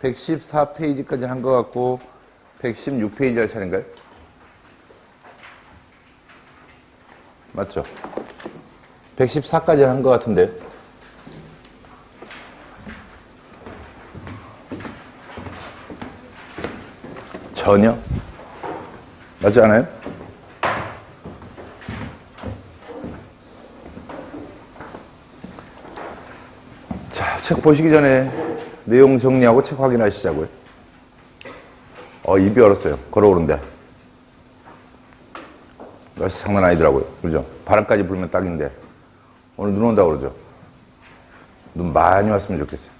114페이지까지 한 것 같고 116페이지 할 차례인가요? 맞죠? 114까지 한 것 같은데 전혀? 맞지 않아요? 자, 책 보시기 전에 내용 정리하고 책 확인하시자고요. 입이 얼었어요. 걸어오는데. 날씨 장난 아니더라고요. 그죠? 바람까지 불면 딱인데. 오늘 눈 온다고 그러죠? 눈 많이 왔으면 좋겠어요.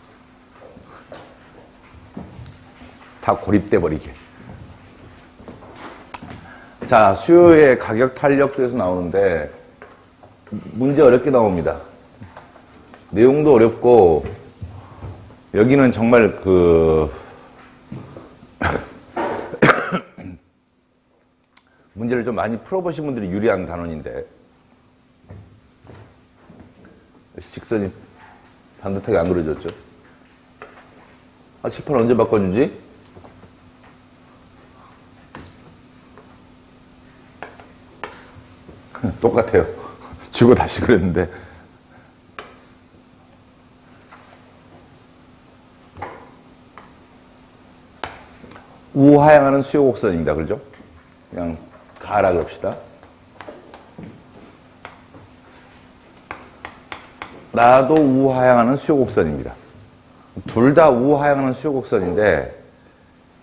다 고립돼 버리게. 자, 수요의 가격 탄력도에서 나오는데, 문제 어렵게 나옵니다. 내용도 어렵고, 여기는 정말 문제를 좀 많이 풀어보신 분들이 유리한 단원인데, 직선이 반듯하게 안 그려졌죠? 칠판 언제 바꿔주지? 똑같아요. 주고 다시 그랬는데. 우하향하는 수요 곡선입니다. 그렇죠? 그냥 가라 그럽시다. 나도 우하향하는 수요 곡선입니다. 둘 다 우하향하는 수요 곡선인데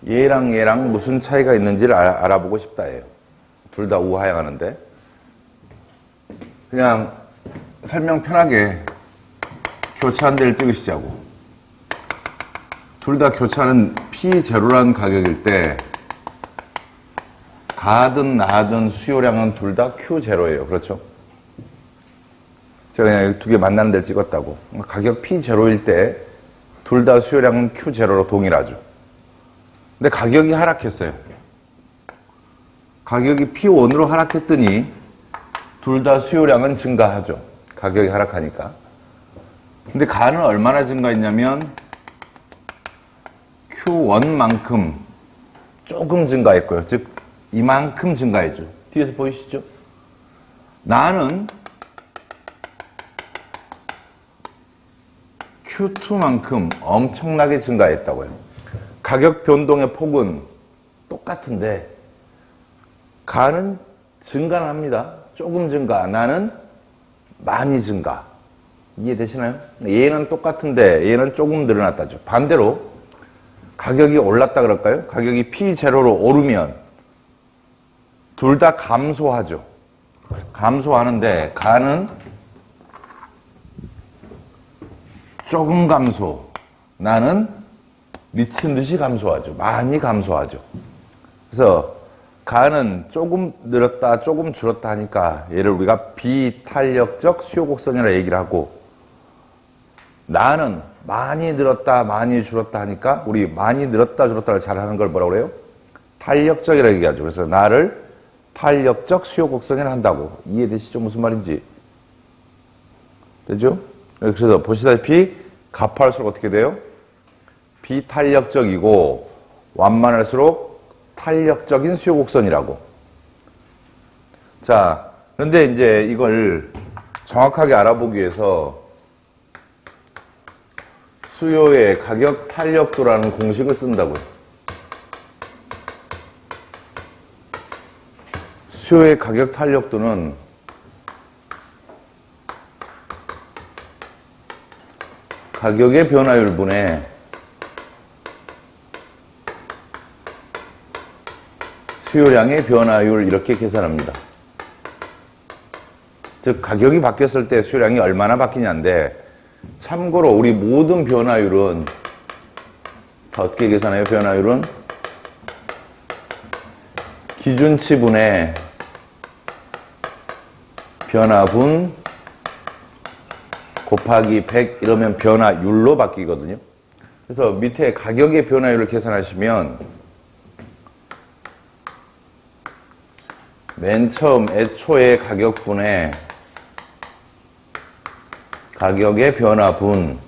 얘랑 무슨 차이가 있는지를 알아보고 싶다예요. 둘 다 우하향하는데 그냥 설명 편하게 교차한 데를 찍으시자고. 둘 다 교차는 P0라는 가격일 때 가든 나든 수요량은 둘 다 Q0예요. 그렇죠? 제가 그냥 두 개 만나는 데를 찍었다고. 가격 P0일 때 둘 다 수요량은 Q0로 동일하죠. 근데 가격이 하락했어요. 가격이 P1으로 하락했더니 둘 다 수요량은 증가하죠. 가격이 하락하니까. 근데 가는 얼마나 증가했냐면 Q1만큼 조금 증가했고요. 즉 이만큼 증가했죠. 뒤에서 보이시죠? 나는 Q2만큼 엄청나게 증가했다고요. 가격 변동의 폭은 똑같은데 가는 증가는 합니다. 조금 증가, 나는 많이 증가. 이해되시나요? 얘는 똑같은데 얘는 조금 늘어났다죠. 반대로 가격이 올랐다 그럴까요? 가격이 P0로 오르면 둘 다 감소하죠. 감소하는데 가는 조금 감소, 나는 미친 듯이 감소하죠. 많이 감소하죠. 그래서 가는 조금 늘었다, 조금 줄었다 하니까 얘를 우리가 비탄력적 수요 곡선이라 얘기를 하고, 나는 많이 늘었다, 많이 줄었다 하니까 우리 많이 늘었다, 줄었다를 잘하는 걸 뭐라고 그래요? 탄력적이라 얘기하죠. 그래서 나를 탄력적 수요 곡선이라 한다고. 이해되시죠? 무슨 말인지. 되죠? 그래서 보시다시피 가파할수록 어떻게 돼요? 비탄력적이고 완만할수록 탄력적인 수요 곡선이라고. 자, 그런데 이제 이걸 정확하게 알아보기 위해서 수요의 가격 탄력도라는 공식을 쓴다고요. 수요의 가격 탄력도는 가격의 변화율분의 수요량의 변화율 이렇게 계산합니다. 즉 가격이 바뀌었을 때 수요량이 얼마나 바뀌냐인데, 참고로 우리 모든 변화율은 다 어떻게 계산해요? 변화율은 기준치분의 변화분 곱하기 100 이러면 변화율로 바뀌거든요. 그래서 밑에 가격의 변화율을 계산하시면 맨 처음 애초의 가격분의 가격의 변화분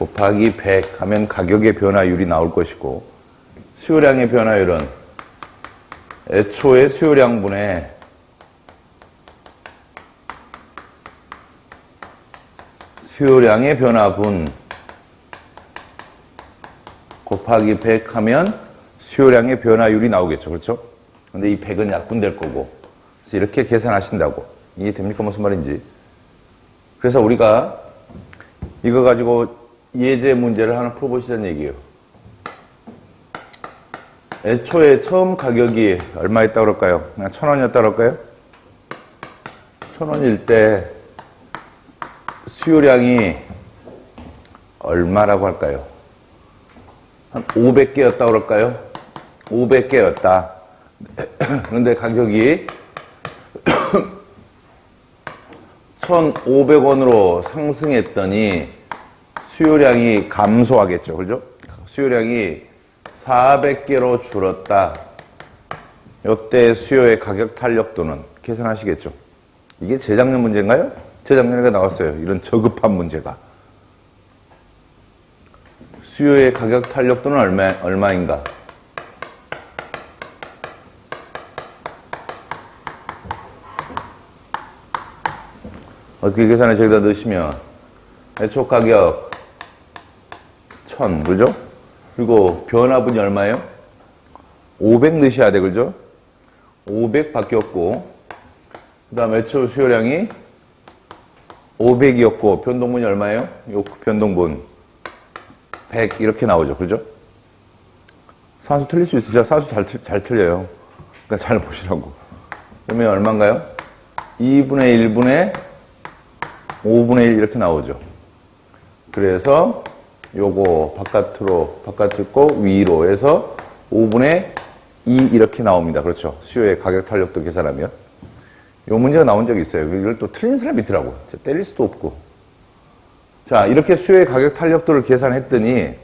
곱하기 100 하면 가격의 변화율이 나올 것이고, 수요량의 변화율은 애초의 수요량분의 수요량의 변화분 곱하기 100 하면 수요량의 변화율이 나오겠죠. 그렇죠? 근데 이 100은 약분될 거고. 그래서 이렇게 계산하신다고. 이해됩니까? 무슨 말인지. 그래서 우리가 이거 가지고 예제 문제를 하나 풀어보시자는 얘기예요. 애초에 처음 가격이 얼마였다 그럴까요? 1,000원이었다 그럴까요? 1,000원일 때 수요량이 얼마라고 할까요? 한 500개였다 그럴까요? 500개였다. 그런데 가격이 1,500원으로 상승했더니 수요량이 감소하겠죠. 그죠? 수요량이 400개로 줄었다. 이때 수요의 가격 탄력도는 계산하시겠죠. 이게 재작년 문제인가요? 재작년에 나왔어요. 이런 저급한 문제가. 수요의 가격 탄력도는 얼마인가? 어떻게 계산해? 저기다 넣으시면 애초 가격 1,000, 그죠? 그리고 변화분이 얼마예요? 500 넣으셔야 돼, 그죠? 500 바뀌었고, 그 다음 애초 수요량이 500이었고, 변동분이 얼마예요? 요 변동분 100 이렇게 나오죠, 그죠? 산수 틀릴 수 있으죠? 산수 잘 틀려요. 그러니까 잘 보시라고. 그러면 얼마인가요? 2분의 1분의 5분의 1 이렇게 나오죠. 그래서 요거 바깥으로 거 위로 해서 5분의 2 이렇게 나옵니다. 그렇죠. 수요의 가격 탄력도 계산하면. 요 문제가 나온 적이 있어요. 이걸 또 틀린 사람이 있더라고. 때릴 수도 없고. 자, 이렇게 수요의 가격 탄력도를 계산했더니,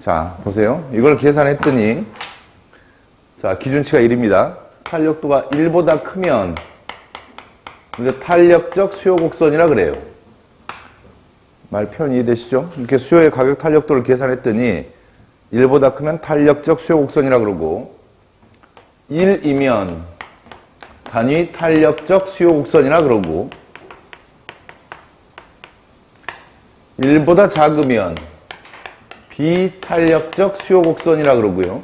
자, 보세요. 이걸 계산했더니, 자, 기준치가 1입니다. 탄력도가 1보다 크면, 이게 탄력적 수요 곡선이라 그래요. 말 표현 이해되시죠? 이렇게 수요의 가격 탄력도를 계산했더니 1보다 크면 탄력적 수요 곡선이라 그러고 1이면 단위 탄력적 수요 곡선이라 그러고 1보다 작으면 비탄력적 수요 곡선이라 그러고요.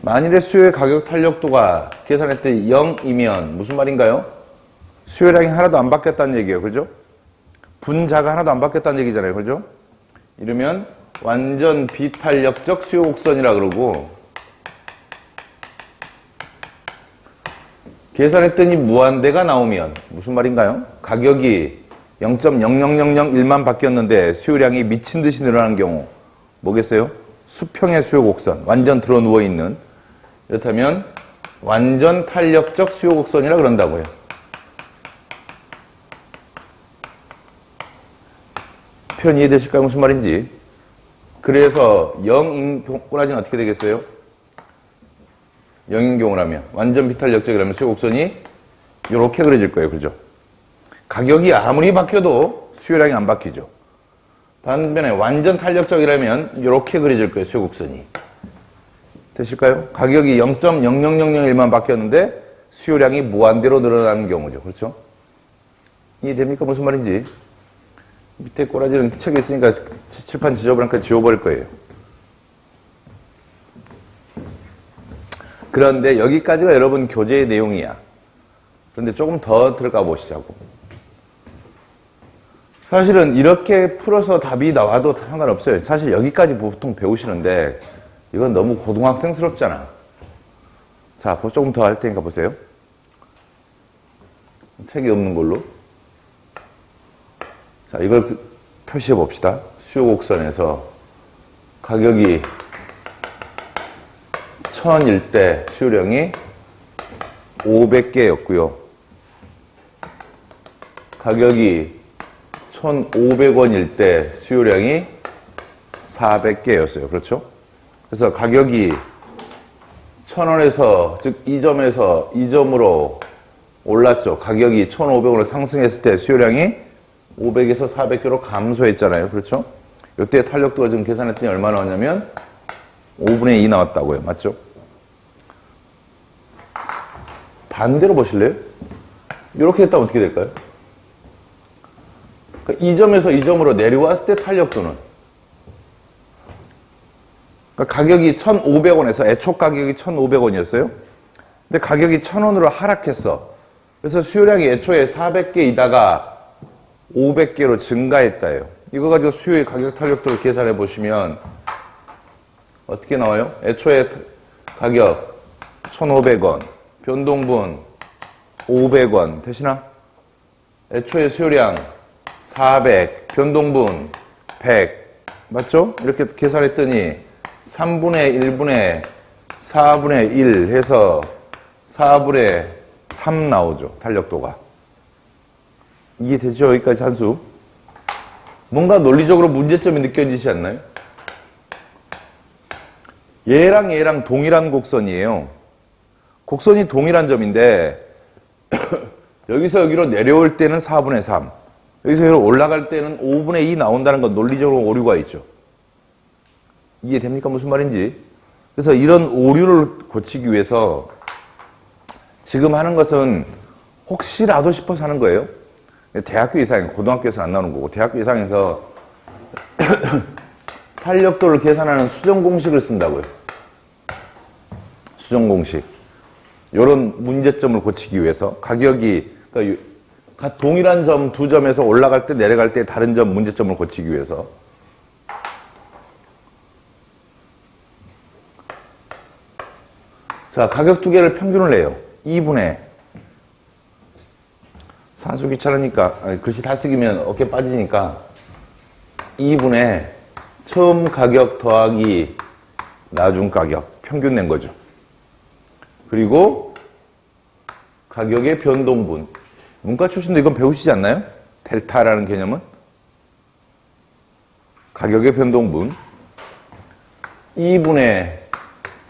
만일에 수요의 가격 탄력도가 계산했더니 0이면 무슨 말인가요? 수요량이 하나도 안 바뀌었다는 얘기예요. 그죠? 분자가 하나도 안 바뀌었다는 얘기잖아요. 그죠? 이러면 완전 비탄력적 수요 곡선이라 그러고 계산했더니 무한대가 나오면 무슨 말인가요? 가격이 0.00001만 바뀌었는데 수요량이 미친 듯이 늘어나는 경우 뭐겠어요? 수평의 수요 곡선, 완전 들어 누워 있는. 이렇다면 완전 탄력적 수요 곡선이라 그런다고요. 표현 이해되실까요? 무슨 말인지. 그래서 0인 꼬라지는 어떻게 되겠어요? 0인 경우라면 완전 비탄력적이라면 수요 곡선이 이렇게 그려질 거예요. 그죠? 가격이 아무리 바뀌어도 수요량이 안 바뀌죠. 반면에 완전 탄력적이라면 이렇게 그려질 거예요. 수요 곡선이. 되실까요? 가격이 0.00001만 바뀌었는데 수요량이 무한대로 늘어나는 경우죠. 그렇죠? 이해됩니까? 무슨 말인지. 밑에 꼬라지는 책에 있으니까 칠판 지져버리니까 지워버릴 거예요. 그런데 여기까지가 여러분 교재의 내용이야. 그런데 조금 더 들어가 보시자고. 사실은 이렇게 풀어서 답이 나와도 상관없어요. 사실 여기까지 보통 배우시는데 이건 너무 고등학생스럽잖아. 자, 조금 더 할 테니까 보세요. 책이 없는 걸로. 자, 이걸 표시해 봅시다. 수요 곡선에서 가격이 1000일 때 수요량이 500개였고요. 가격이 1,500원일 때 수요량이 400개였어요. 그렇죠? 그래서 가격이 1,000원에서, 즉 이 점에서 이 점으로 올랐죠. 가격이 1,500원으로 상승했을 때 수요량이 500에서 400개로 감소했잖아요. 그렇죠? 이때 탄력도가 지금 계산했더니 얼마 나왔냐면 5분의 2 나왔다고요. 맞죠? 반대로 보실래요? 이렇게 했다면 어떻게 될까요? 그러니까 이 점에서 이 점으로 내려왔을 때 탄력도는, 그러니까 가격이 1,500원에서 애초 가격이 1,500원이었어요. 근데 가격이 1,000원으로 하락했어. 그래서 수요량이 애초에 400개이다가 500개로 증가했다요. 이거 가지고 수요의 가격 탄력도를 계산해 보시면 어떻게 나와요? 애초에 가격 1,500원, 변동분 500원 되시나? 애초에 수요량 400, 변동분 100, 맞죠? 이렇게 계산했더니 3분의 1분의 4분의 1 해서 4분의 3 나오죠. 탄력도가. 이게 되죠? 여기까지 한 수. 뭔가 논리적으로 문제점이 느껴지지 않나요? 얘랑 얘랑 동일한 곡선이에요. 곡선이 동일한 점인데 여기서 여기로 내려올 때는 4분의 3, 여기서 여기로 올라갈 때는 5분의 2 나온다는 건 논리적으로 오류가 있죠. 이해됩니까? 무슨 말인지. 그래서 이런 오류를 고치기 위해서 지금 하는 것은 혹시라도 싶어서 하는 거예요. 대학교 이상, 고등학교에서는 안 나오는 거고, 대학교 이상에서 탄력도를 계산하는 수정 공식을 쓴다고요. 수정 공식. 이런 문제점을 고치기 위해서 가격이, 그러니까 동일한 점 두 점에서 올라갈 때 내려갈 때 다른 점 문제점을 고치기 위해서 자, 가격 두 개를 평균을 내요. 2분의 산수 귀찮으니까 글씨 다 쓰기면 어깨 빠지니까 2분의 처음 가격 더하기 나중 가격 평균 낸 거죠. 그리고 가격의 변동분. 문과 출신도 이건 배우시지 않나요? 델타라는 개념은? 가격의 변동분. 2분의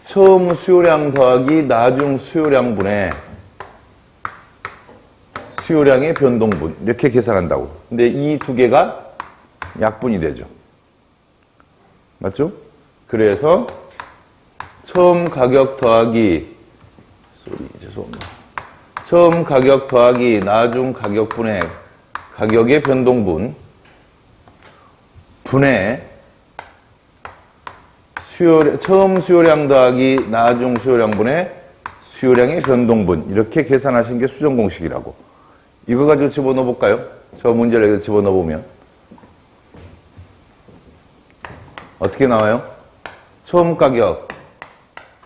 처음 수요량 더하기 나중 수요량분의 수요량의 변동분. 이렇게 계산한다고. 근데 이 두 개가 약분이 되죠. 맞죠? 그래서 처음 가격 더하기 죄송합니다. 처음 가격 더하기 나중 가격분의 가격의 변동분 분의 처음 수요량 더하기 나중 수요량분의 수요량의 변동분. 이렇게 계산하신 게 수정 공식이라고. 이거 가지고 집어넣어 볼까요? 저 문제를 여기서 집어넣어 보면 어떻게 나와요? 처음 가격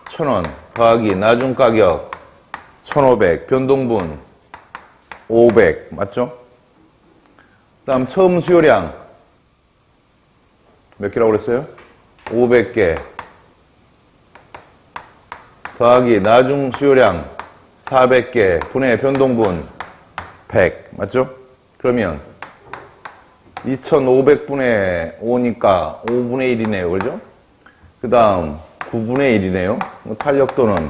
1,000원 더하기 나중 가격 1,500 변동분 500 맞죠? 그 다음 처음 수요량 몇 개라고 그랬어요? 500개 더하기 나중 수요량 400개 분의 변동분 100 맞죠? 그러면 2500분의 5니까 5분의 1이네요. 그죠? 그 다음 9분의 1이네요. 탄력도는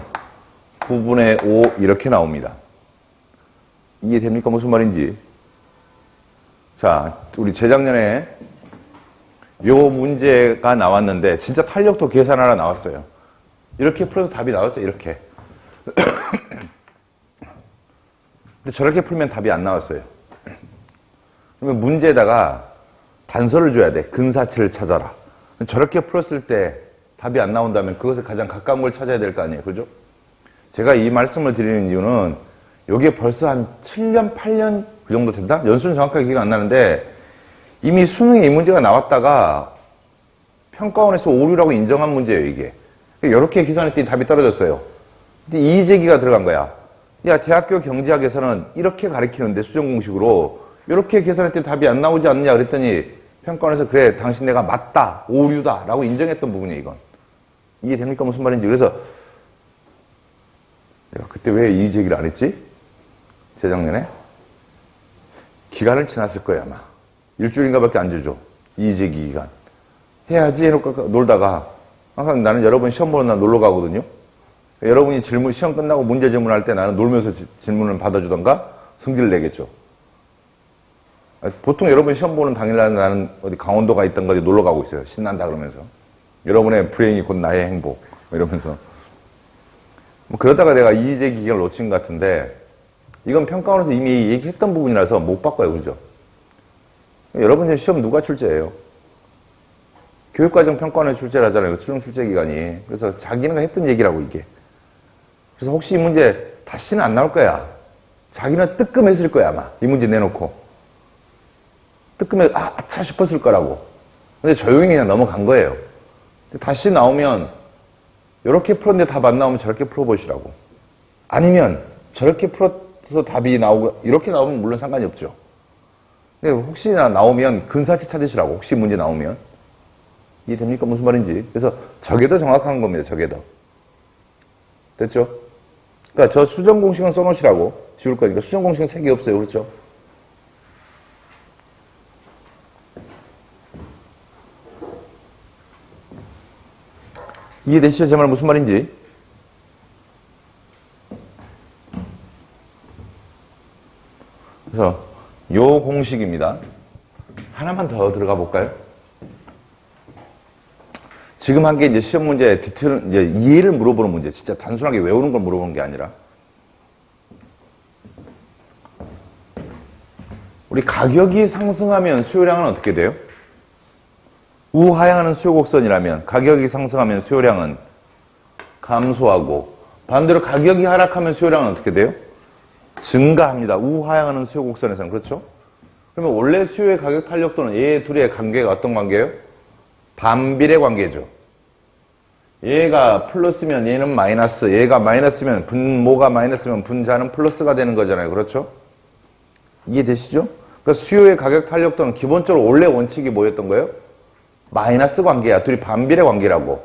9분의 5 이렇게 나옵니다. 이해됩니까? 무슨 말인지. 자, 우리 재작년에 요 문제가 나왔는데 진짜 탄력도 계산하라 나왔어요. 이렇게 풀어서 답이 나왔어요. 이렇게. 근데 저렇게 풀면 답이 안 나왔어요. 그러면 문제에다가 단서를 줘야 돼. 근사치를 찾아라. 저렇게 풀었을 때 답이 안 나온다면 그것에 가장 가까운 걸 찾아야 될 거 아니에요. 그죠? 제가 이 말씀을 드리는 이유는 이게 벌써 한 7년, 8년 그 정도 된다? 연수는 정확하게 기억 안 나는데 이미 수능에 이 문제가 나왔다가 평가원에서 오류라고 인정한 문제예요, 이게. 이렇게 계산했더니 답이 떨어졌어요. 근데 이의 제기가 들어간 거야. 야, 대학교 경제학에서는 이렇게 가르치는데 수정 공식으로 이렇게 계산했더니 답이 안 나오지 않느냐 그랬더니 평가원에서 그래, 당신 내가 맞다, 오류다 라고 인정했던 부분이에요, 이건. 이해됩니까? 무슨 말인지. 그래서 내가 그때 왜 이의 제기를 안 했지? 재작년에? 기간을 지났을 거야, 아마. 일주일인가 밖에 안 주죠. 이의 제기 기간. 해야지 해놓고 놀다가 항상 나는 여러분 시험 보는 날 놀러 가거든요. 여러분이 시험 끝나고 문제 질문할 때 나는 놀면서 질문을 받아주던가 성질을 내겠죠. 보통 여러분 시험 보는 당일날 나는 어디 강원도가 있던 어디 놀러 가고 있어요. 신난다 그러면서. 여러분의 불행이 곧 나의 행복. 이러면서. 뭐 그러다가 내가 이의제 기간을 놓친 것 같은데, 이건 평가원에서 이미 얘기했던 부분이라서 못 바꿔요. 그죠? 여러분 이제 시험 누가 출제해요? 교육과정 평가원에 출제를 하잖아요. 수능 출제 기간이. 그래서 자기는 했던 얘기라고, 이게. 그래서 혹시 이 문제 다시는 안 나올 거야. 자기는 뜨끔했을 거야, 아마. 이 문제 내놓고. 뜨끔해, 아차 싶었을 거라고. 근데 조용히 그냥 넘어간 거예요. 다시 나오면, 이렇게 풀었는데 답 안 나오면 저렇게 풀어보시라고. 아니면, 저렇게 풀어서 답이 나오고, 이렇게 나오면 물론 상관이 없죠. 근데 혹시나 나오면 근사치 찾으시라고. 혹시 문제 나오면. 이해됩니까? 무슨 말인지. 그래서 저게 더 정확한 겁니다. 저게 더. 됐죠? 그러니까 저 수정 공식은 써놓으시라고. 지울 거니까. 수정 공식은 3개 없어요. 그렇죠? 이해되시죠? 제 말 무슨 말인지? 그래서 요 공식입니다. 하나만 더 들어가 볼까요? 지금 한 게 이제 시험 문제 디테일, 이제 이해를 물어보는 문제. 진짜 단순하게 외우는 걸 물어보는 게 아니라. 우리 가격이 상승하면 수요량은 어떻게 돼요? 우하향하는 수요곡선이라면 가격이 상승하면 수요량은 감소하고, 반대로 가격이 하락하면 수요량은 어떻게 돼요? 증가합니다. 우하향하는 수요곡선에서는. 그렇죠? 그러면 원래 수요의 가격 탄력도는 얘 둘의 관계가 어떤 관계예요? 반비례 관계죠. 얘가 플러스면 얘는 마이너스, 얘가 마이너스면 분모가 마이너스면 분자는 플러스가 되는 거잖아요. 그렇죠? 이해되시죠? 그러니까 수요의 가격 탄력도는 기본적으로 원래 원칙이 뭐였던 거예요? 마이너스 관계야. 둘이 반비례 관계라고.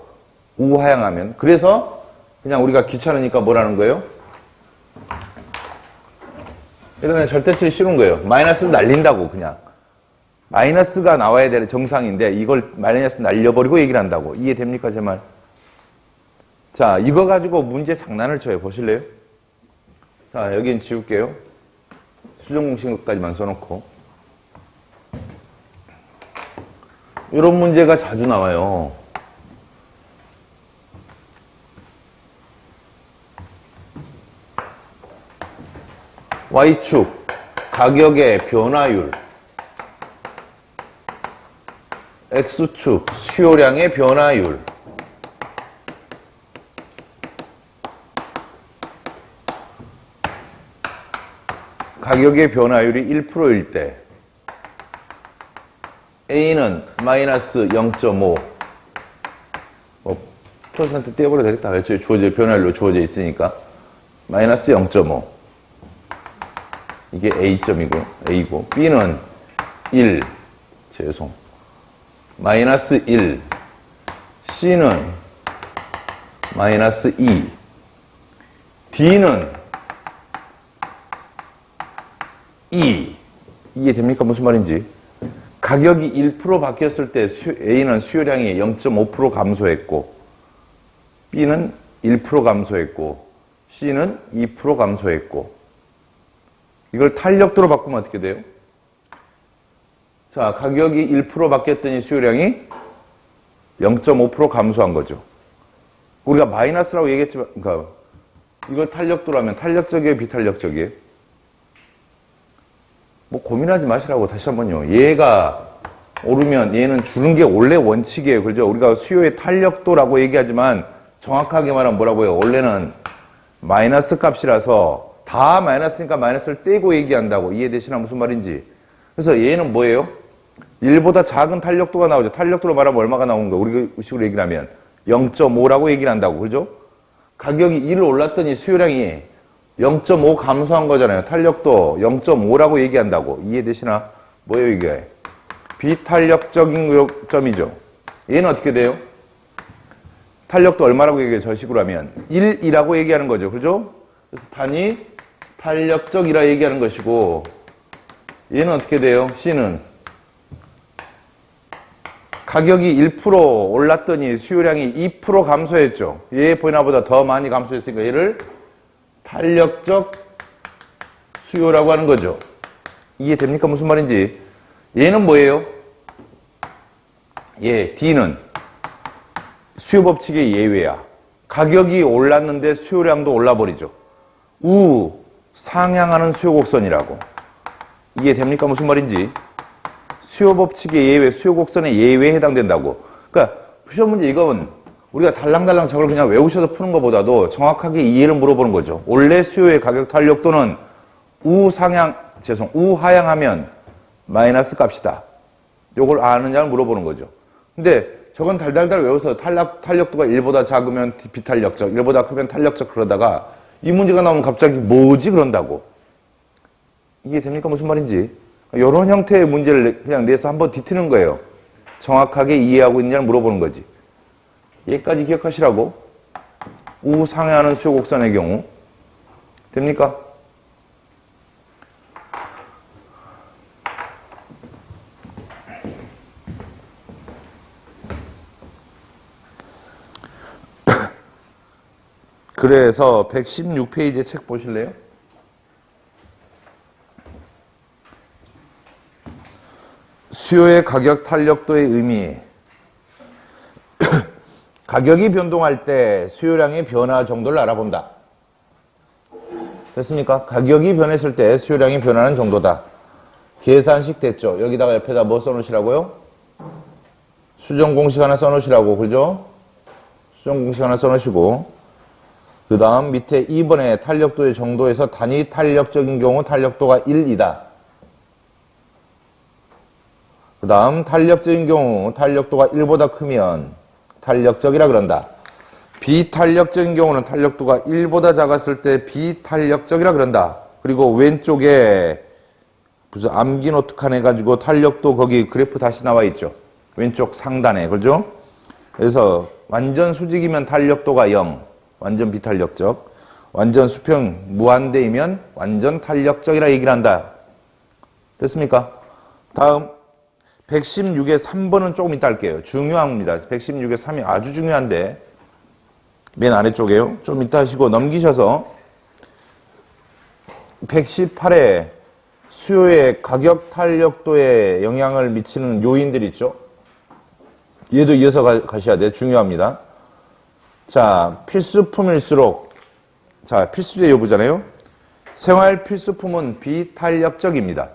우하향하면. 그래서 그냥 우리가 귀찮으니까 뭐라는 거예요? 그냥 절대치를 씌우는 거예요. 마이너스를 날린다고, 그냥. 마이너스가 나와야 되는 정상인데 이걸 마이너스 날려버리고 얘기를 한다고. 이해됩니까, 제 말? 자, 이거 가지고 문제 장난을 쳐요. 보실래요? 자, 여긴 지울게요. 수정 공식까지만 써놓고. 이런 문제가 자주 나와요. Y축, 가격의 변화율. X축, 수요량의 변화율. 가격의 변화율이 1%일 때 A는 마이너스 0.5 퍼센트 떼어버려도 되겠다. 애초에 주어져, 변화율로 주어져 있으니까. 마이너스 0.5. 이게 A점이고, A고. B는 1. 마이너스 1. C는 마이너스 2. D는 2. 이해됩니까? 무슨 말인지. 가격이 1% 바뀌었을 때 A는 수요량이 0.5% 감소했고, B는 1% 감소했고, C는 2% 감소했고, 이걸 탄력도로 바꾸면 어떻게 돼요? 자, 가격이 1% 바뀌었더니 수요량이 0.5% 감소한 거죠. 우리가 마이너스라고 얘기했지만, 그러니까 이걸 탄력도로 하면 탄력적이에요, 비탄력적이에요? 뭐 고민하지 마시라고. 다시 한번요. 얘가 오르면 얘는 주는 게 원래 원칙이에요. 그죠? 우리가 수요의 탄력도라고 얘기하지만 정확하게 말하면 뭐라고요? 원래는 마이너스 값이라서 다 마이너스니까 마이너스를 떼고 얘기한다고. 이해되시나? 무슨 말인지. 그래서 얘는 뭐예요? 1보다 작은 탄력도가 나오죠. 탄력도로 말하면 얼마가 나오는 거예요? 우리 식으로 얘기를 하면 0.5라고 얘기를 한다고. 그죠? 가격이 1 올랐더니 수요량이 0.5 감소한 거잖아요. 탄력도 0.5라고 얘기한다고. 이해되시나? 뭐예요, 이게? 비탄력적인 점이죠. 얘는 어떻게 돼요? 탄력도 얼마라고 얘기해요? 저 식으로 하면 1이라고 얘기하는 거죠. 그죠? 그래서 단위 탄력적이라 얘기하는 것이고, 얘는 어떻게 돼요? C는 가격이 1% 올랐더니 수요량이 2% 감소했죠. 얘 변화보다 더 많이 감소했으니까 얘를 탄력적 수요라고 하는 거죠. 이해됩니까? 무슨 말인지. 얘는 뭐예요? D는 수요법칙의 예외야. 가격이 올랐는데 수요량도 올라버리죠. 상향하는 수요곡선이라고. 이해됩니까? 무슨 말인지. 수요법칙의 예외, 수요곡선의 예외에 해당된다고. 그러니까 시험 문제 이건 우리가 달랑달랑 저걸 그냥 외우셔서 푸는 것보다도 정확하게 이해를 물어보는 거죠. 원래 수요의 가격 탄력도는 우하향하면 마이너스 값이다. 요걸 아느냐를 물어보는 거죠. 근데 저건 달달달 외워서 탄력도가 1보다 작으면 비탄력적, 1보다 크면 탄력적 그러다가 이 문제가 나오면 갑자기 뭐지 그런다고. 이해됩니까? 무슨 말인지. 이런 형태의 문제를 그냥 내서 한번 뒤트는 거예요. 정확하게 이해하고 있느냐를 물어보는 거지. 얘까지 기억하시라고. 우상향하는 수요곡선의 경우. 됩니까? 그래서 116페이지 책 보실래요? 수요의 가격 탄력도의 의미. 가격이 변동할 때 수요량의 변화 정도를 알아본다. 됐습니까? 가격이 변했을 때 수요량이 변하는 정도다. 계산식 됐죠? 여기다가 옆에다 뭐 써놓으시라고요? 수정공식 하나 써놓으시라고. 그죠? 수정공식 하나 써놓으시고 그 다음 밑에 2번에 탄력도의 정도에서 단위 탄력적인 경우 탄력도가 1이다. 그 다음 탄력적인 경우 탄력도가 1보다 크면 탄력적이라 그런다. 비탄력적인 경우는 탄력도가 1보다 작았을 때 비탄력적이라 그런다. 그리고 왼쪽에 무슨 암기 노트 칸 해가지고 탄력도 거기 그래프 다시 나와 있죠. 왼쪽 상단에. 그죠? 그래서 완전 수직이면 탄력도가 0. 완전 비탄력적. 완전 수평 무한대이면 완전 탄력적이라 얘기를 한다. 됐습니까? 다음 116의 3번은 조금 이따 할게요. 중요합니다. 116의 3이 아주 중요한데 맨 아래쪽에요. 좀 이따 하시고 넘기셔서 118에 수요의 가격 탄력도에 영향을 미치는 요인들 있죠. 얘도 이어서 가셔야 돼요. 중요합니다. 자, 필수품일수록, 자, 필수제 여부잖아요. 생활 필수품은 비탄력적입니다.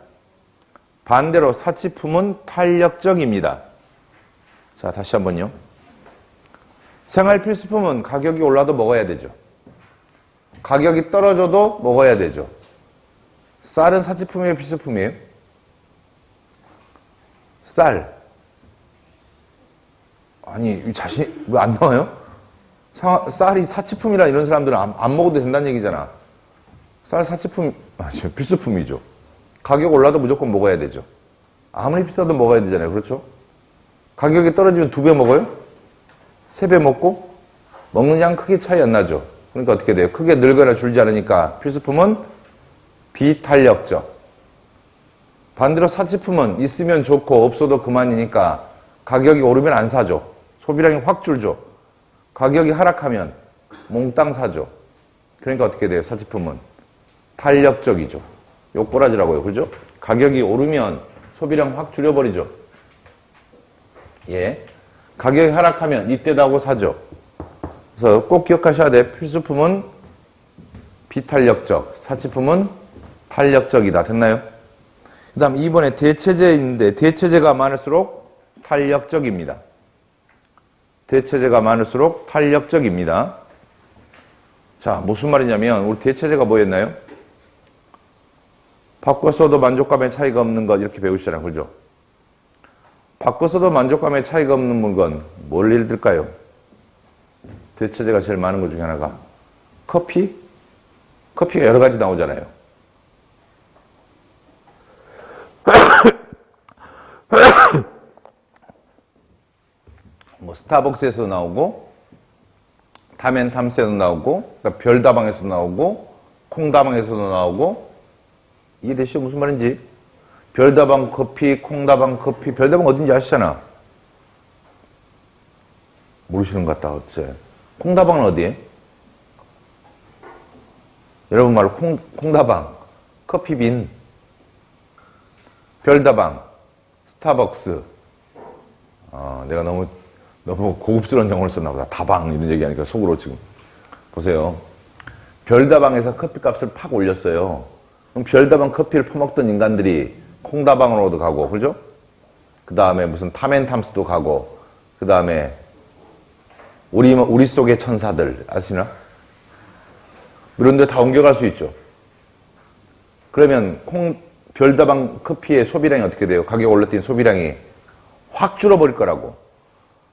반대로 사치품은 탄력적입니다. 자, 다시 한번요. 생활 필수품은 가격이 올라도 먹어야 되죠. 가격이 떨어져도 먹어야 되죠. 쌀은 사치품이에요, 필수품이에요? 쌀. 아니, 자신, 왜 안 나와요? 쌀이 사치품이라 이런 사람들은 안 먹어도 된다는 얘기잖아. 쌀 사치품, 필수품이죠. 가격 올라도 무조건 먹어야 되죠. 아무리 비싸도 먹어야 되잖아요. 그렇죠? 가격이 떨어지면 2배 먹어요? 3배 먹고? 먹는 양 크게 차이 안 나죠. 그러니까 어떻게 돼요? 크게 늘거나 줄지 않으니까 필수품은 비탄력적. 반대로 사치품은 있으면 좋고 없어도 그만이니까 가격이 오르면 안 사죠. 소비량이 확 줄죠. 가격이 하락하면 몽땅 사죠. 그러니까 어떻게 돼요? 사치품은 탄력적이죠. 욕보라지라고요. 그죠? 가격이 오르면 소비량 확 줄여버리죠. 예. 가격이 하락하면 이때도 하고 사죠. 그래서 꼭 기억하셔야 돼. 필수품은 비탄력적, 사치품은 탄력적이다. 됐나요? 그 다음 2번에 대체제 있는데 대체제가 많을수록 탄력적입니다. 대체제가 많을수록 탄력적입니다. 자, 무슨 말이냐면 우리 대체제가 뭐였나요? 바꿔 써도 만족감의 차이가 없는 것 이렇게 배우시잖아요. 그죠? 바꿔 써도 만족감의 차이가 없는 물건 뭘 예를 들까요? 대체제가 제일 많은 것 중에 하나가 커피? 커피가 여러 가지 나오잖아요. 뭐 스타벅스에서 나오고 타멘탐스에도 나오고 그러니까 별다방에서도 나오고 콩다방에서도 나오고 이해되시죠? 무슨 말인지? 별다방 커피, 콩다방 커피, 별다방 어딘지 아시잖아. 모르시는 것 같다. 어째? 콩다방은 어디에? 여러분 말로 콩다방, 커피빈, 별다방, 스타벅스. 내가 너무 고급스러운 영어를 썼나 보다. 다방 이런 얘기하니까 속으로 지금. 보세요. 별다방에서 커피값을 팍 올렸어요. 그럼 별다방 커피를 퍼먹던 인간들이 콩다방으로도 가고, 그죠? 그 다음에 무슨 탐앤탐스도 가고, 그 다음에 우리 속의 천사들 아시나? 이런 데 다 옮겨갈 수 있죠. 그러면 별다방 커피의 소비량이 어떻게 돼요? 가격 올랐더니 소비량이 확 줄어버릴 거라고.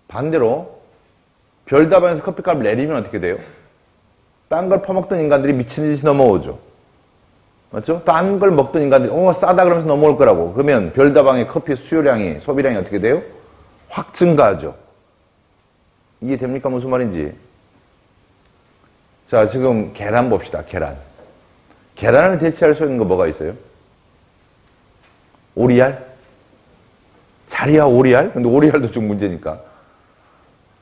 반대로 별다방에서 커피값을 내리면 어떻게 돼요? 딴 걸 퍼먹던 인간들이 미친 듯이 넘어오죠. 맞죠? 딴 걸 먹던 인간들이 싸다 그러면서 넘어올 거라고. 그러면 별다방의 커피 수요량이, 소비량이 어떻게 돼요? 확 증가하죠. 이해됩니까? 무슨 말인지. 자, 지금 계란 봅시다. 계란. 계란을 대체할 수 있는 거 뭐가 있어요? 오리알? 자리야 오리알? 근데 오리알도 좀 문제니까.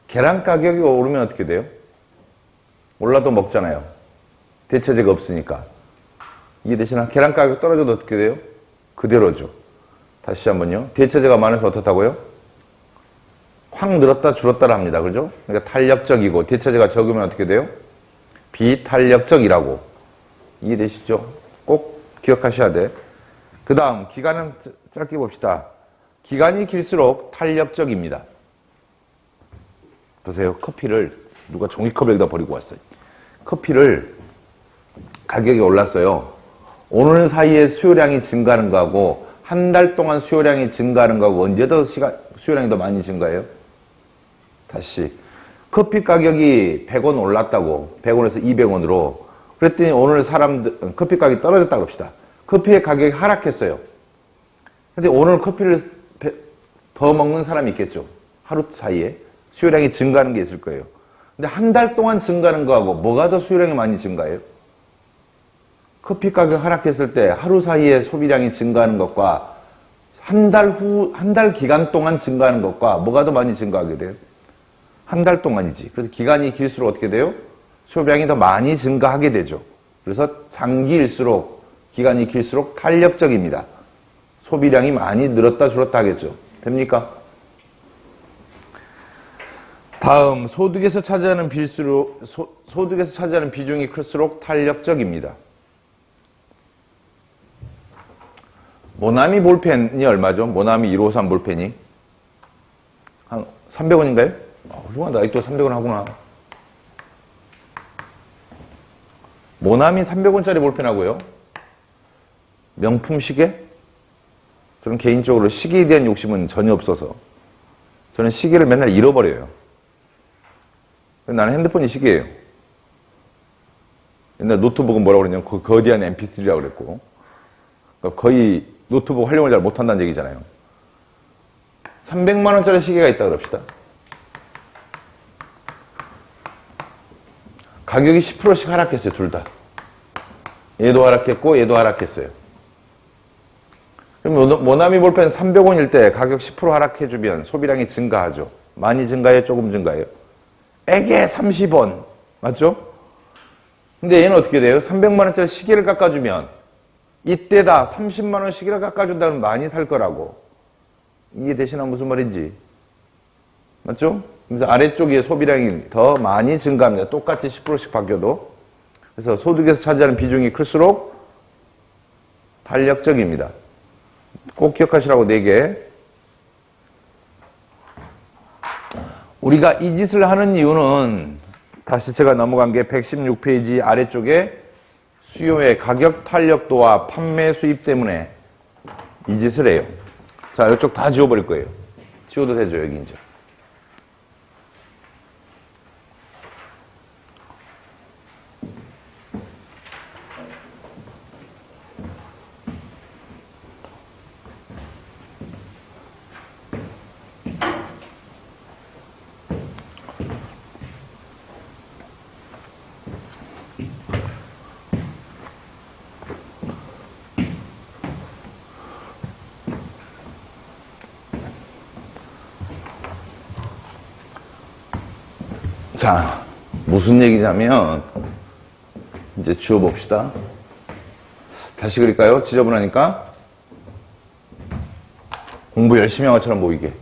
계란 가격이 오르면 어떻게 돼요? 올라도 먹잖아요. 대체제가 없으니까. 이해되시나? 계란 가격 떨어져도 어떻게 돼요? 그대로죠. 다시 한번요. 대체제가 많아서 어떻다고요? 확 늘었다 줄었다를 합니다. 그죠? 그러니까 탄력적이고 대체제가 적으면 어떻게 돼요? 비탄력적이라고. 이해되시죠? 꼭 기억하셔야 돼. 그 다음 기간은 짧게 봅시다. 기간이 길수록 탄력적입니다. 보세요. 커피를 누가 종이컵에다 버리고 왔어요. 커피를 가격이 올랐어요. 오늘 사이에 수요량이 증가하는 거하고 한 달 동안 수요량이 증가하는 거하고 언제 더 수요량이 더 많이 증가해요? 다시 커피 가격이 100원 올랐다고 100원에서 200원으로 그랬더니 오늘 사람들 커피 가격이 떨어졌다고 합시다. 커피의 가격이 하락했어요. 근데 오늘 커피를 더 먹는 사람이 있겠죠. 하루 사이에 수요량이 증가하는 게 있을 거예요. 근데 한 달 동안 증가하는 거하고 뭐가 더 수요량이 많이 증가해요? 커피 가격 하락했을 때 하루 사이에 소비량이 증가하는 것과 한 달 기간 동안 증가하는 것과 뭐가 더 많이 증가하게 돼요? 한 달 동안이지. 그래서 기간이 길수록 어떻게 돼요? 소비량이 더 많이 증가하게 되죠. 그래서 장기일수록, 기간이 길수록 탄력적입니다. 소비량이 많이 늘었다 줄었다 하겠죠. 됩니까? 다음, 소득에서 차지하는 비중이 클수록 탄력적입니다. 모나미 볼펜이 얼마죠? 모나미 153 볼펜이 한 300원인가요? 훌륭하다. 아직도 300원 하구나. 모나미 300원짜리 볼펜하고요. 명품 시계? 저는 개인적으로 시계에 대한 욕심은 전혀 없어서 저는 시계를 맨날 잃어버려요. 나는 핸드폰이 시계예요. 옛날 노트북은 뭐라고 그랬냐면 거대한 MP3라고 그랬고 그러니까 거의 노트북 활용을 잘 못한다는 얘기잖아요. 300만 원짜리 시계가 있다 그럽시다. 가격이 10%씩 하락했어요. 둘 다. 얘도 하락했고 얘도 하락했어요. 그럼 모나미 볼펜 300원일 때 가격 10% 하락해주면 소비량이 증가하죠. 많이 증가해요? 조금 증가해요? 애게 30원. 맞죠? 근데 얘는 어떻게 돼요? 300만 원짜리 시계를 깎아주면 이때다 30만 원 시계를 깎아준다면 많이 살 거라고. 이해되시나 무슨 말인지. 맞죠? 그래서 아래쪽에 소비량이 더 많이 증가합니다. 똑같이 10%씩 바뀌어도. 그래서 소득에서 차지하는 비중이 클수록 탄력적입니다. 꼭 기억하시라고 4개. 우리가 이 짓을 하는 이유는 다시 제가 넘어간 게 116페이지 아래쪽에 수요의 가격 탄력도와 판매 수입 때문에 이 짓을 해요. 자, 이쪽 다 지워버릴 거예요. 지워도 되죠, 여기 이제. 자, 무슨 얘기냐면 이제 지워봅시다. 다시 그릴까요? 지저분하니까. 공부 열심히 한 것처럼 보이게.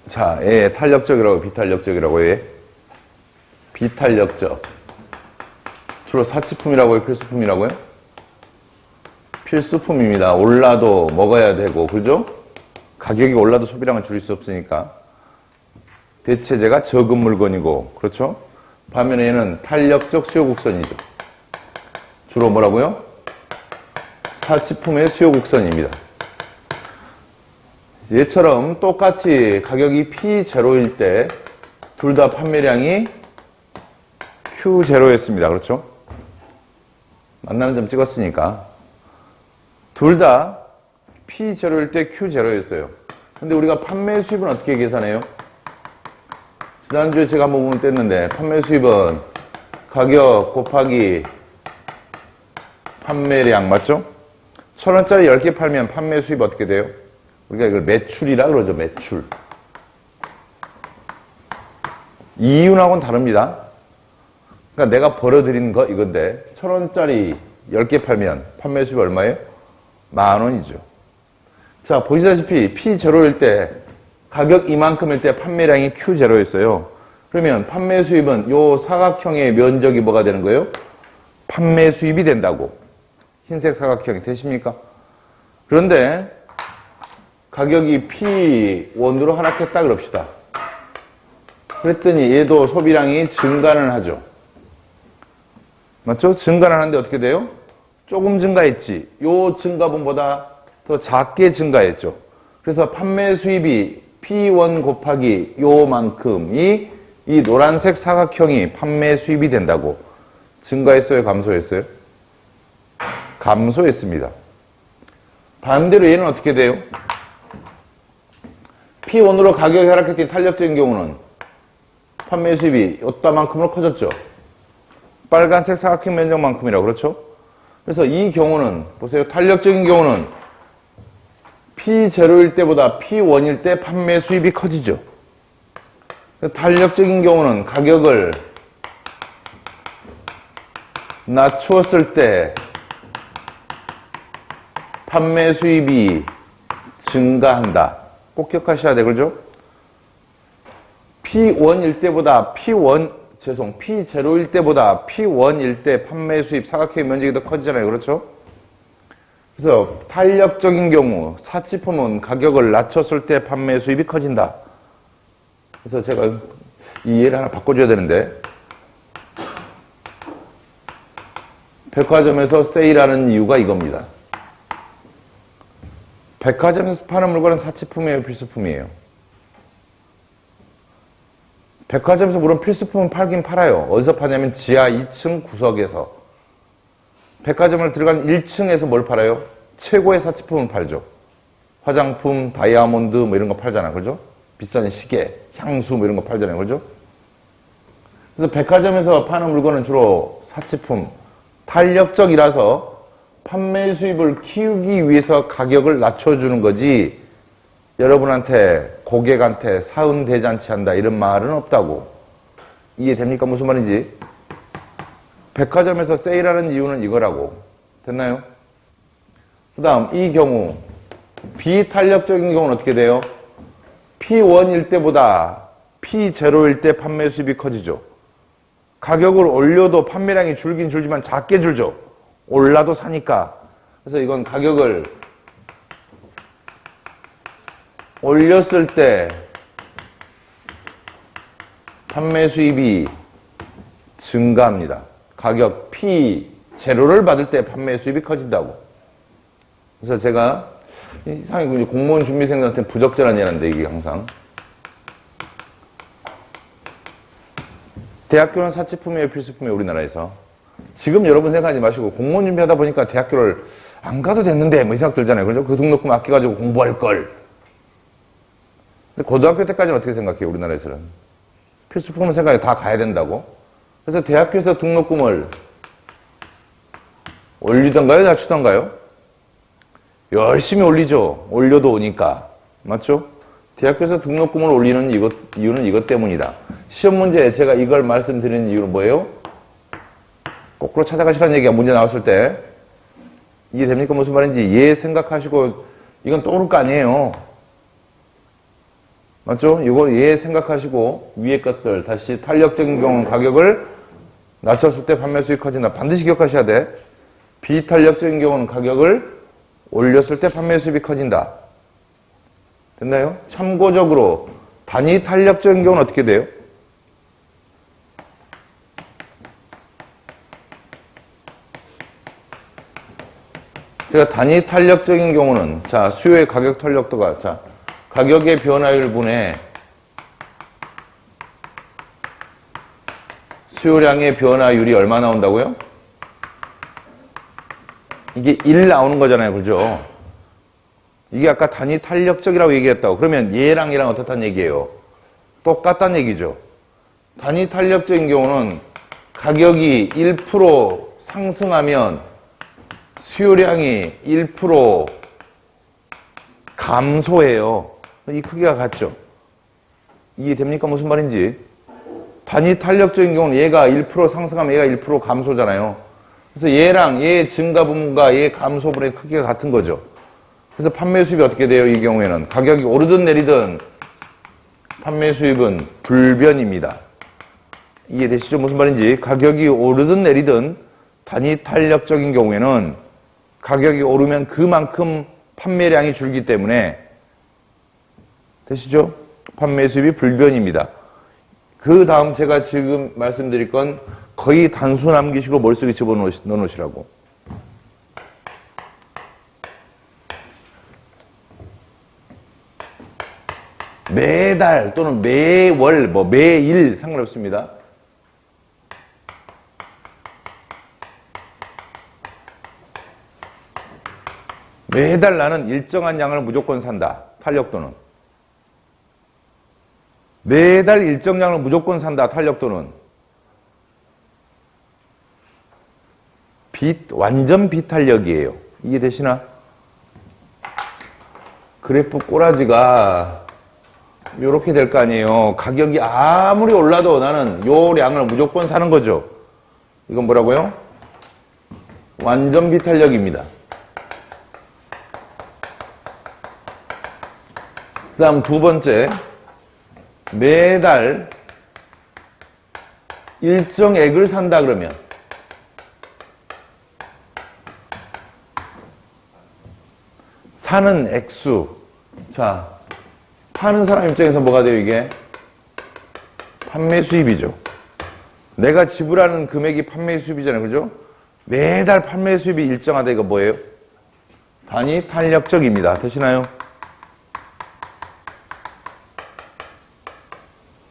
자, 예, 탄력적이라고, 비탄력적이라고 해. 비탄력적. 주로 사치품이라고요, 필수품이라고요? 필수품입니다. 올라도 먹어야 되고, 그죠? 가격이 올라도 소비량을 줄일 수 없으니까. 대체재가 적은 물건이고, 그렇죠? 반면에 얘는 탄력적 수요곡선이죠. 주로 뭐라고요? 사치품의 수요곡선입니다. 얘처럼 똑같이 가격이 P0일 때 둘 다 판매량이 Q0였습니다. 그렇죠? 만나는 점 찍었으니까 둘 다 P0일 때 Q0였어요. 근데 우리가 판매 수입은 어떻게 계산해요? 지난주에 제가 한번 부분 뗐는데 판매 수입은 가격 곱하기 판매량 맞죠? 1,000원짜리 10개 팔면 판매 수입 어떻게 돼요? 우리가 이걸 매출이라 그러죠. 매출. 이윤하고는 다릅니다. 그러니까 내가 벌어들인 거 이건데 1,000원짜리 10개 팔면 판매 수입이 얼마예요? 10,000원이죠. 자, 보시다시피 P0일 때 가격 이만큼일 때 판매량이 Q0였어요. 그러면 판매 수입은 요 사각형의 면적이 뭐가 되는 거예요? 판매 수입이 된다고. 흰색 사각형이 되십니까? 그런데 가격이 P1으로 하락했다 그럽시다. 그랬더니 얘도 소비량이 증가는 하죠. 맞죠? 증가는 하는데 어떻게 돼요? 조금 증가했지. 요 증가분보다 더 작게 증가했죠. 그래서 판매 수입이 P1 곱하기 요만큼이 이 노란색 사각형이 판매 수입이 된다고. 증가했어요? 감소했어요? 감소했습니다. 반대로 얘는 어떻게 돼요? P1으로 가격이 하락했더니 탄력적인 경우는 판매 수입이 요따만큼으로 커졌죠. 빨간색 사각형 면적만큼이라고 그렇죠? 그래서 이 경우는 보세요. 탄력적인 경우는 P0일 때보다 P1일 때 판매 수입이 커지죠. 탄력적인 경우는 가격을 낮추었을 때 판매 수입이 증가한다. 꼭 기억하셔야 돼, 그죠? P1일 때보다 P0일 때보다 P1일 때 판매 수입 사각형의 면적이 더 커지잖아요, 그렇죠? 그래서 탄력적인 경우 사치품은 가격을 낮췄을 때 판매 수입이 커진다. 그래서 제가 이 예를 하나 바꿔줘야 되는데 백화점에서 세일하는 이유가 이겁니다. 백화점에서 파는 물건은 사치품이에요, 필수품이에요? 백화점에서 물론 필수품은 팔긴 팔아요. 어디서 파냐면 지하 2층 구석에서. 백화점을 들어간 1층에서 뭘 팔아요? 최고의 사치품을 팔죠. 화장품, 다이아몬드 뭐 이런 거 팔잖아. 그죠? 비싼 시계, 향수 뭐 이런 거 팔잖아요. 그죠? 그래서 백화점에서 파는 물건은 주로 사치품, 탄력적이라서 판매 수입을 키우기 위해서 가격을 낮춰주는 거지 여러분한테 고객한테 사은 대잔치 한다 이런 말은 없다고. 이해됩니까? 무슨 말인지? 백화점에서 세일하는 이유는 이거라고. 됐나요? 그 다음 이 경우 비탄력적인 경우는 어떻게 돼요? P1일 때보다 P0일 때 판매 수입이 커지죠. 가격을 올려도 판매량이 줄긴 줄지만 작게 줄죠. 올라도 사니까. 그래서 이건 가격을 올렸을 때 판매 수입이 증가합니다. 가격 P0를 받을 때 판매 수입이 커진다고. 그래서 제가 이상하게 공무원 준비생들한테 부적절한 예라는데 이게 항상 대학교는 사치품이에요, 필수품이에요, 우리나라에서. 지금 여러분 생각하지 마시고 공무원 준비하다 보니까 대학교를 안 가도 됐는데 뭐 이 생각 들잖아요. 그죠? 그 등록금 아껴가지고 공부할 걸. 근데 고등학교 때까지는 어떻게 생각해요, 우리나라에서는? 필수품을 생각해 다 가야 된다고. 그래서 대학교에서 등록금을 올리던가요, 낮추던가요? 열심히 올리죠. 올려도 오니까. 맞죠? 대학교에서 등록금을 올리는 이유는 이것 때문이다. 시험 문제에 제가 이걸 말씀드리는 이유는 뭐예요? 거꾸로 찾아가시라는 얘기가 문제 나왔을 때 이해됩니까? 무슨 말인지 얘 생각하시고 이건 떠오를 거 아니에요. 맞죠? 이거 얘 생각하시고 위에 것들 다시 탄력적인 경우는 가격을 낮췄을 때 판매 수익 커진다. 반드시 기억하셔야 돼. 비탄력적인 경우는 가격을 올렸을 때 판매 수익이 커진다. 됐나요? 참고적으로 단위 탄력적인 경우는 어떻게 돼요? 제가 단위 탄력적인 경우는 자 수요의 가격 탄력도가 자 가격의 변화율 분의 수요량의 변화율이 얼마 나온다고요? 이게 1 나오는 거잖아요. 그죠? 이게 아까 단위 탄력적이라고 얘기했다고. 그러면 얘랑 얘랑 어떻다는 얘기예요? 똑같다는 얘기죠. 단위 탄력적인 경우는 가격이 1% 상승하면 수요량이 1% 감소해요. 이 크기가 같죠? 이해됩니까? 무슨 말인지. 단위 탄력적인 경우는 얘가 1% 상승하면 얘가 1% 감소잖아요. 그래서 얘랑 얘 증가분과 얘 감소분의 크기가 같은 거죠. 그래서 판매 수입이 어떻게 돼요? 이 경우에는 가격이 오르든 내리든 판매 수입은 불변입니다. 이해되시죠? 무슨 말인지. 가격이 오르든 내리든 단위 탄력적인 경우에는 가격이 오르면 그만큼 판매량이 줄기 때문에 되시죠? 판매 수입이 불변입니다. 그 다음 제가 지금 말씀드릴 건 거의 단순 암기식으로 머릿속에 집어넣으시라고. 매달 또는 매월, 매일 상관없습니다. 매달 나는 일정한 양을 무조건 산다. 탄력도는. 매달 일정량을 무조건 산다. 탄력도는. 완전 비탄력이에요. 이해되시나? 그래프 꼬라지가 요렇게 될 거 아니에요. 가격이 아무리 올라도 나는 요 량을 무조건 사는 거죠. 이건 뭐라고요? 완전 비탄력입니다. 그 다음 두 번째, 매달 일정액을 산다 그러면 사는 액수, 자 파는 사람 입장에서 뭐가 돼요? 이게 판매 수입이죠. 내가 지불하는 금액이 판매 수입이잖아요. 그죠? 매달 판매 수입이 일정하다. 이거 뭐예요? 단위 탄력적입니다. 되시나요?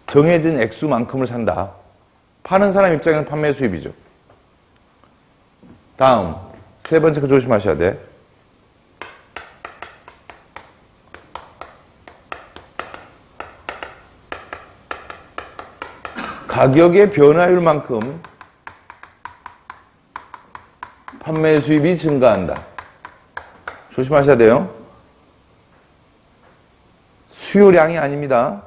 정해진 액수만큼을 산다. 파는 사람 입장에서는 판매 수입이죠. 다음 세 번째 거 조심하셔야 돼. 가격의 변화율만큼 판매 수입이 증가한다. 조심하셔야 돼요. 수요량이 아닙니다.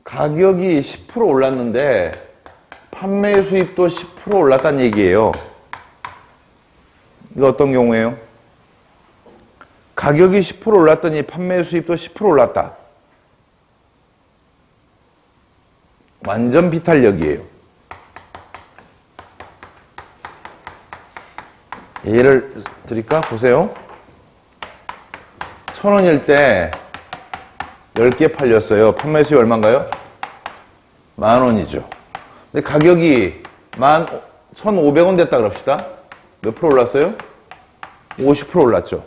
가격이 10% 올랐는데 판매 수입도 10% 올랐다는 얘기예요. 이거 어떤 경우예요? 가격이 10% 올랐더니 판매 수입도 10% 올랐다. 완전 비탄력이에요. 예를 드릴까? 보세요. 1,000원일 때 10개 팔렸어요. 판매 수입 얼마인가요? 10,000원이죠. 근데 가격이 1,500원 됐다 그럽시다. 몇 프로 올랐어요? 50% 올랐죠.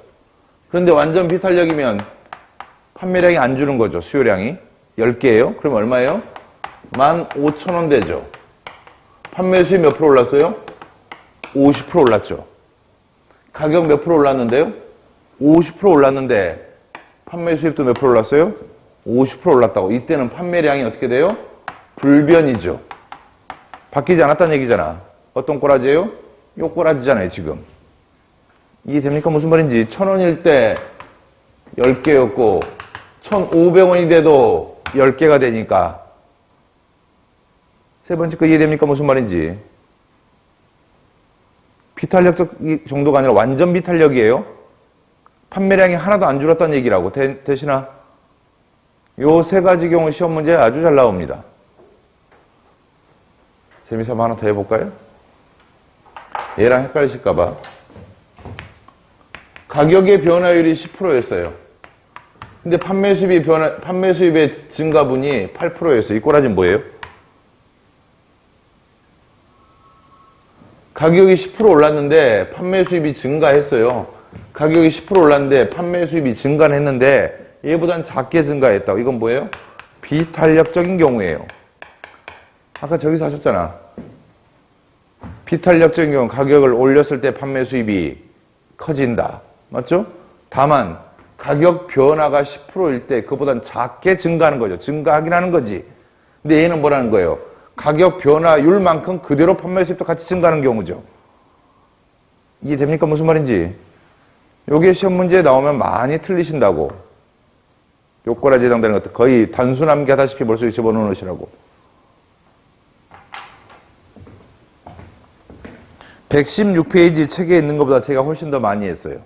그런데 완전 비탄력이면 판매량이 안 주는 거죠. 수요량이. 10개예요. 그럼 얼마예요? 15,000원 되죠. 판매 수입 몇 프로 올랐어요? 50% 올랐죠. 가격 몇 프로 올랐는데요? 50% 올랐는데 판매 수입도 몇 프로 올랐어요? 50% 올랐다고. 이때는 판매량이 어떻게 돼요? 불변이죠. 바뀌지 않았다는 얘기잖아. 어떤 꼬라지예요? 요 꼬라지잖아요, 지금. 이해됩니까? 무슨 말인지. 1,000원일 때 10개였고 1,500원이 돼도 10개가 되니까. 세 번째 거 이해됩니까? 무슨 말인지. 비탄력적 정도가 아니라 완전 비탄력이에요. 판매량이 하나도 안 줄었다는 얘기라고. 대신아, 요 세 가지 경우 시험 문제 아주 잘 나옵니다. 재미삼아 하나 더 해볼까요? 얘랑 헷갈리실까봐. 가격의 변화율이 10%였어요. 근데 판매 수입의 증가분이 8%였어요. 이 꼬라지는 뭐예요? 가격이 10% 올랐는데 판매 수입이 증가했어요. 가격이 10% 올랐는데 판매 수입이 증가는 했는데 얘보단 작게 증가했다고. 이건 뭐예요? 비탄력적인 경우예요. 아까 저기서 하셨잖아. 비탄력적인 경우 가격을 올렸을 때 판매 수입이 커진다. 맞죠? 다만 가격 변화가 10%일 때 그보단 작게 증가하는 거죠. 증가하긴 하는 거지. 근데 얘는 뭐라는 거예요? 가격 변화율만큼 그대로 판매 수입도 같이 증가하는 경우죠. 이해됩니까? 무슨 말인지. 요게 시험 문제에 나오면 많이 틀리신다고. 요꼬라지 해당되는 것들 거의 단순함기 하다시피 벌써 집어넣으시라고. 116페이지 책에 있는 것보다 제가 훨씬 더 많이 했어요.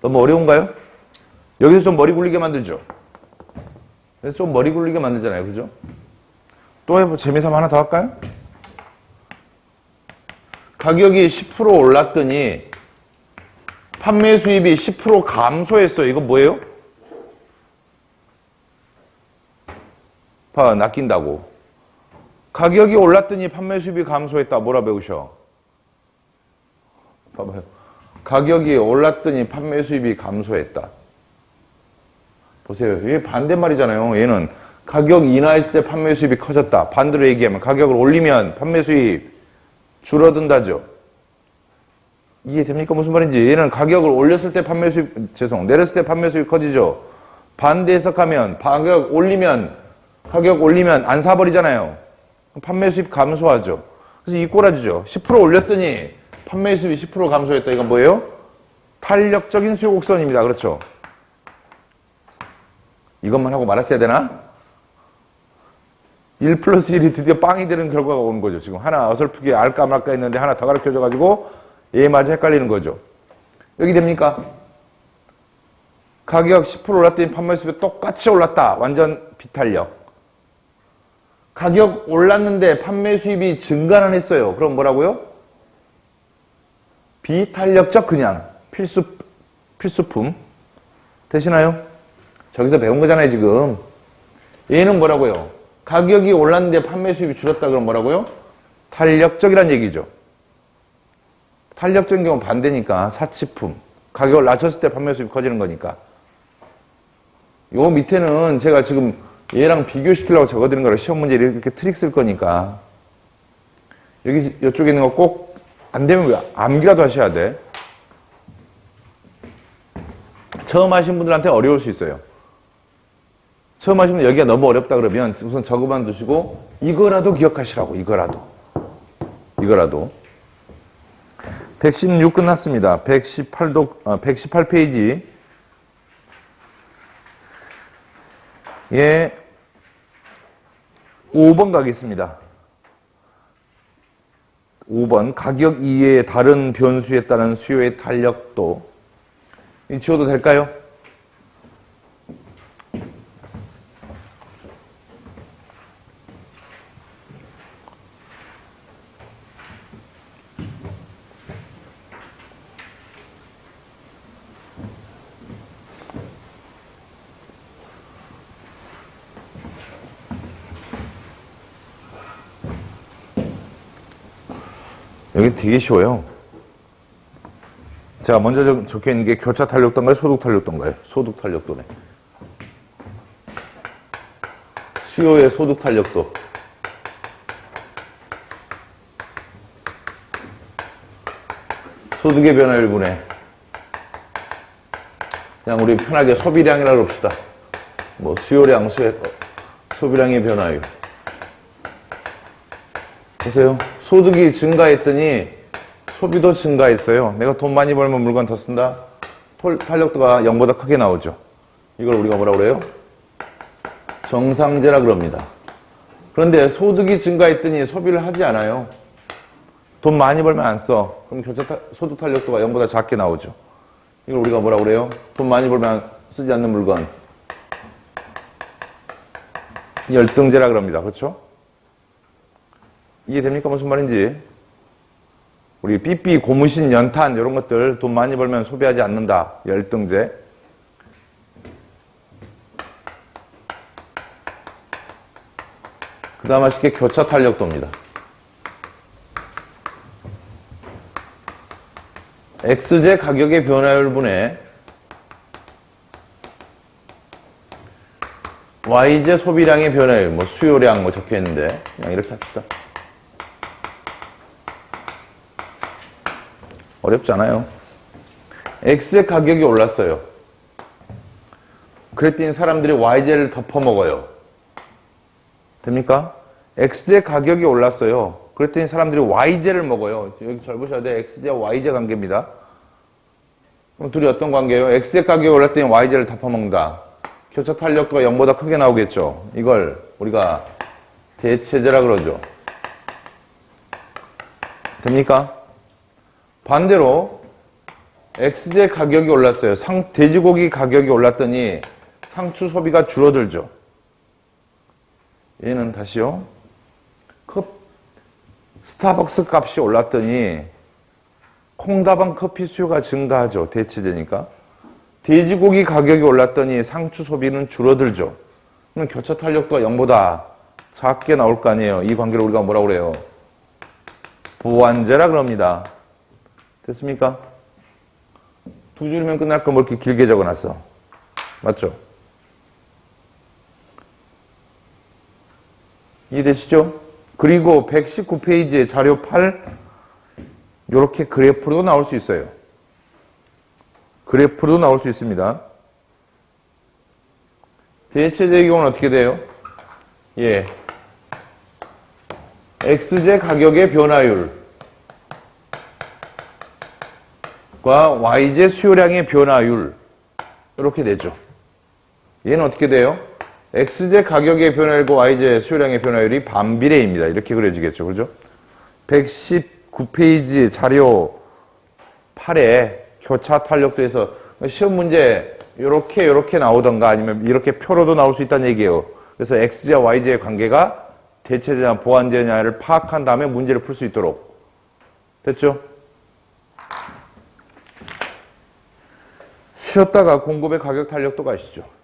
너무 어려운가요? 여기서 좀 머리 굴리게 만들죠? 그래서 좀 머리 굴리게 만들잖아요. 그죠? 또 해보, 재미삼아 하나 더 할까요? 가격이 10% 올랐더니 판매 수입이 10% 감소했어요. 이거 뭐예요? 봐, 낚인다고. 가격이 올랐더니 판매 수입이 감소했다. 뭐라 배우셔? 봐봐요. 가격이 올랐더니 판매 수입이 감소했다. 보세요. 이게 반대말이잖아요. 얘는 가격 인하했을 때 판매 수입이 커졌다. 반대로 얘기하면 가격을 올리면 판매 수입 줄어든다죠. 이해됩니까? 무슨 말인지. 얘는 가격을 올렸을 때 판매 수입, 내렸을 때 판매 수입 커지죠. 반대 해석하면 가격 올리면 안 사버리잖아요. 판매 수입 감소하죠. 그래서 이 꼬라지죠. 10% 올렸더니 판매 수입이 10% 감소했다. 이건 뭐예요? 탄력적인 수요 곡선입니다. 그렇죠? 이것만 하고 말았어야 되나? 1 플러스 1이 드디어 빵이 되는 결과가 오는 거죠. 지금 하나 어설프게 알까 말까 했는데 하나 더 가르쳐줘가지고 얘마저 헷갈리는 거죠. 여기 됩니까? 가격 10% 올랐더니 판매 수입이 똑같이 올랐다. 완전 비탄력. 가격 올랐는데 판매 수입이 증가는 했어요. 그럼 뭐라고요? 비탄력적 그냥 필수품 되시나요? 저기서 배운 거잖아요. 지금 얘는 뭐라고요? 가격이 올랐는데 판매 수입이 줄었다. 그럼 뭐라고요? 탄력적이란 얘기죠. 탄력적인 경우 반대니까 사치품. 가격을 낮췄을 때 판매 수입이 커지는 거니까. 요 밑에는 제가 지금 얘랑 비교시키려고 적어드린 거라 시험 문제 이렇게 트릭 쓸 거니까 여기 이쪽에 있는 거 꼭 안 되면 왜 암기라도 하셔야 돼. 처음 하신 분들한테 어려울 수 있어요. 처음 하시면 여기가 너무 어렵다 그러면 우선 적어만 두시고 이거라도 기억하시라고. 이거라도 116 끝났습니다. 118페이지 예 5번 가겠습니다. 5번 가격 이외의 다른 변수에 따른 수요의 탄력도 지워도 될까요? 여기 되게 쉬워요. 자, 먼저 적혀 있는 게 교차 탄력도인가요? 소득 탄력도인가요? 소득 탄력도네. 수요의 소득 탄력도. 소득의 변화율분에 그냥 우리 편하게 소비량이라고 합시다. 뭐 수요량, 소비량의 변화율. 보세요. 소득이 증가했더니 소비도 증가했어요. 내가 돈 많이 벌면 물건 더 쓴다. 탄력도가 0보다 크게 나오죠. 이걸 우리가 뭐라고 그래요? 정상제라 그럽니다. 그런데 소득이 증가했더니 소비를 하지 않아요. 돈 많이 벌면 안 써. 그럼 소득 탄력도가 0보다 작게 나오죠. 이걸 우리가 뭐라 그래요? 돈 많이 벌면 쓰지 않는 물건. 열등제라 그럽니다. 그렇죠? 이해됩니까? 무슨 말인지. 우리 삐삐, 고무신, 연탄 이런 것들 돈 많이 벌면 소비하지 않는다. 열등제. 그 다음 하실 게 교차 탄력도입니다. X제 가격의 변화율분의 Y제 소비량의 변화율, 뭐 수요량 뭐 적혀 있는데 그냥 이렇게 합시다. 어렵지 않아요. X의 가격이 올랐어요. 그랬더니 사람들이 Y제를 덮어 먹어요. 됩니까? X제 가격이 올랐어요. 그랬더니 사람들이 Y제를 먹어요. 여기 잘 보셔야 돼요. X제와 Y제 관계입니다. 그럼 둘이 어떤 관계예요? X제 가격이 올랐더니 Y제를 덮어 먹는다. 교차 탄력도가 0보다 크게 나오겠죠. 이걸 우리가 대체제라 그러죠. 됩니까? 반대로 X제 가격이 올랐어요. 돼지고기 가격이 올랐더니 상추 소비가 줄어들죠. 얘는 다시요. 스타벅스 값이 올랐더니 콩다방 커피 수요가 증가하죠. 대체제니까. 돼지고기 가격이 올랐더니 상추 소비는 줄어들죠. 그럼 교차 탄력도가 0보다 작게 나올 거 아니에요. 이 관계를 우리가 뭐라고 그래요? 보완제라 그럽니다. 됐습니까? 두 줄이면 끝날 거 뭐 이렇게 길게 적어놨어. 맞죠? 이해되시죠? 그리고 119페이지의 자료 8 이렇게 그래프로도 나올 수 있어요. 그래프로도 나올 수 있습니다. 대체제의 경우는 어떻게 돼요? 예, X제 가격의 변화율과 Y제 수요량의 변화율 이렇게 되죠. 얘는 어떻게 돼요? X제 가격의 변화율과 Y제 수요량의 변화율이 반비례입니다. 이렇게 그려지겠죠. 그죠? 119페이지 자료 8에 교차 탄력도에서 시험 문제 요렇게 나오던가 아니면 이렇게 표로도 나올 수 있다는 얘기예요. 그래서 X제와 Y제의 관계가 대체제냐 보완제냐를 파악한 다음에 문제를 풀 수 있도록. 됐죠? 쉬었다가 공급의 가격 탄력도 가시죠.